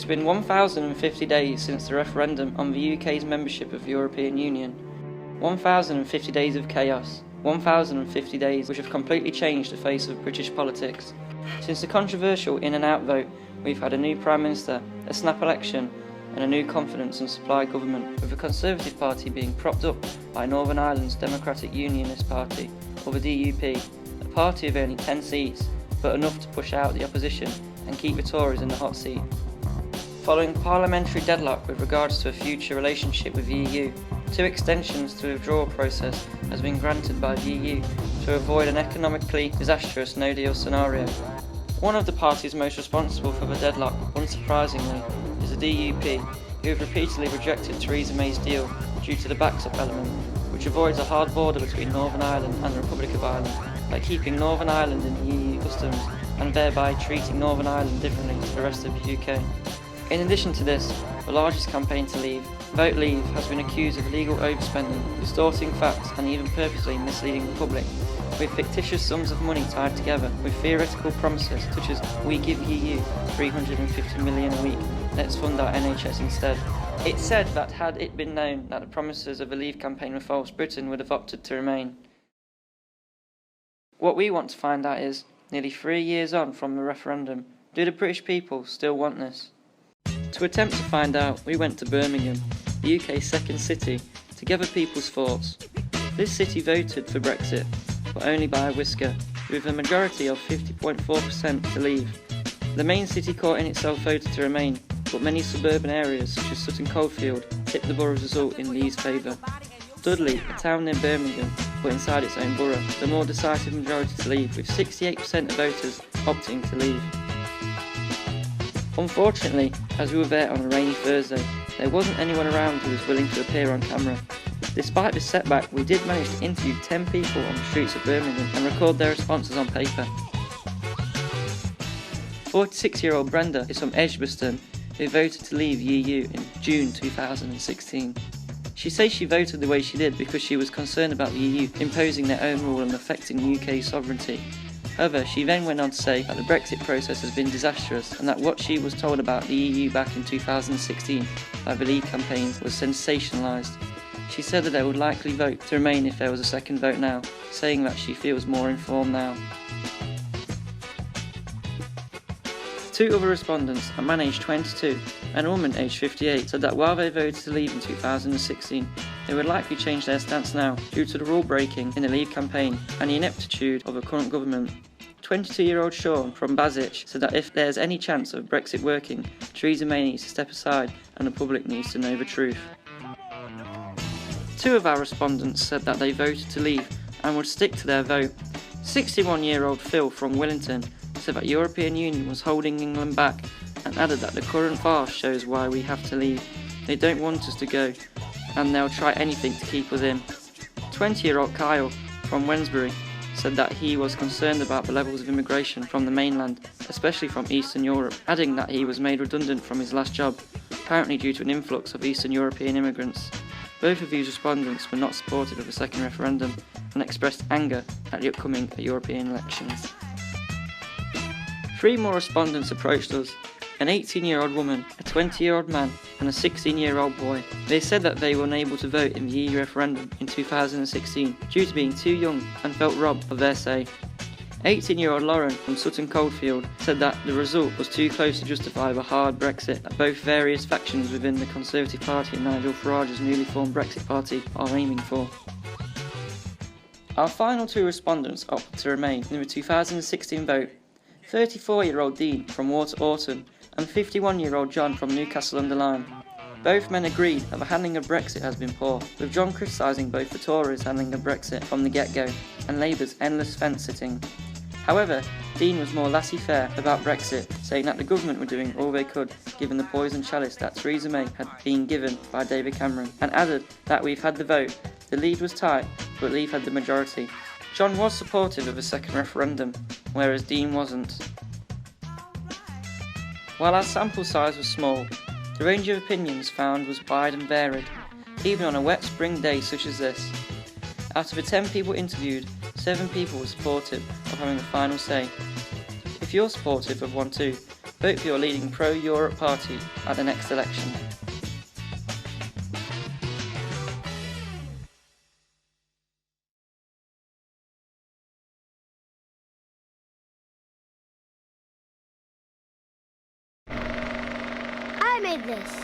It's been 1,050 days since the referendum on the UK's membership of the European Union. 1,050 days of chaos. 1,050 days which have completely changed the face of British politics. Since the controversial in and out vote, we've had a new Prime Minister, a snap election, and a new confidence and supply government, with the Conservative Party being propped up by Northern Ireland's Democratic Unionist Party, or the DUP, a party of only 10 seats, but enough to push out the opposition and keep the Tories in the hot seat. Following parliamentary deadlock with regards to a future relationship with the EU, 2 extensions to the withdrawal process has been granted by the EU to avoid an economically disastrous no-deal scenario. One of the parties most responsible for the deadlock, unsurprisingly, is the DUP, who have repeatedly rejected Theresa May's deal due to the backstop element, which avoids a hard border between Northern Ireland and the Republic of Ireland by keeping Northern Ireland in the EU customs and thereby treating Northern Ireland differently to the rest of the UK. In addition to this, the largest campaign to leave, Vote Leave, has been accused of illegal overspending, distorting facts and even purposely misleading the public, with fictitious sums of money tied together with theoretical promises such as "we give EU 350 million a week, let's fund our NHS instead." It's said that had it been known that the promises of the Leave campaign were false, Britain would have opted to remain. What we want to find out is, nearly 3 years on from the referendum, do the British people still want this? To attempt to find out, we went to Birmingham, the UK's second city, to gather people's thoughts. This city voted for Brexit, but only by a whisker, with a majority of 50.4% to leave. The main city core in itself voted to remain, but many suburban areas such as Sutton Coldfield tipped the borough's result in Lee's favour. Dudley, a town near Birmingham, but inside its own borough, the more decisive majority to leave, with 68% of voters opting to leave. Unfortunately, as we were there on a rainy Thursday, there wasn't anyone around who was willing to appear on camera. Despite this setback, we did manage to interview 10 people on the streets of Birmingham and record their responses on paper. 46-year-old Brenda is from Edgbaston, who voted to leave the EU in June 2016. She says she voted the way she did because she was concerned about the EU imposing their own rule and affecting UK sovereignty. However, she then went on to say that the Brexit process has been disastrous and that what she was told about the EU back in 2016 by the Leave campaign was sensationalised. She said that they would likely vote to remain if there was a second vote now, saying that she feels more informed now. 2 other respondents, a man aged 22 and a woman aged 58, said that while they voted to leave in 2016, they would likely change their stance now due to the rule breaking in the Leave campaign and the ineptitude of the current government. 22-year-old Sean from Basich said that if there's any chance of Brexit working, Theresa May needs to step aside and the public needs to know the truth. 2 of our respondents said that they voted to leave and would stick to their vote. 61-year-old Phil from Willington said that the European Union was holding England back and added that the current farce shows why we have to leave. They don't want us to go and they'll try anything to keep us in. 20-year-old Kyle from Wednesbury said that he was concerned about the levels of immigration from the mainland, especially from Eastern Europe, adding that he was made redundant from his last job, apparently due to an influx of Eastern European immigrants. Both of these respondents were not supportive of the second referendum and expressed anger at the upcoming European elections. 3 more respondents approached us, an 18-year-old woman, a 20-year-old man and a 16-year-old boy. They said that they were unable to vote in the EU referendum in 2016 due to being too young and felt robbed of their say. 18-year-old Lauren from Sutton Coldfield said that the result was too close to justify the hard Brexit that both various factions within the Conservative Party and Nigel Farage's newly formed Brexit Party are aiming for. Our final 2 respondents opted to remain in the 2016 vote. 34-year-old Dean from Water Orton and 51-year-old John from Newcastle-under-Lyme. Both men agreed that the handling of Brexit has been poor, with John criticising both the Tories' handling of Brexit from the get-go and Labour's endless fence-sitting. However, Dean was more laissez-faire about Brexit, saying that the government were doing all they could given the poison chalice that Theresa May had been given by David Cameron, and added that we've had the vote, the lead was tight, but Leave had the majority. John was supportive of a second referendum, whereas Dean wasn't. While our sample size was small, the range of opinions found was wide and varied, even on a wet spring day such as this. Out of the 10 people interviewed, 7 people were supportive of having the final say. If you're supportive of one too, Vote for your leading pro-Europe party at the next election. I made this.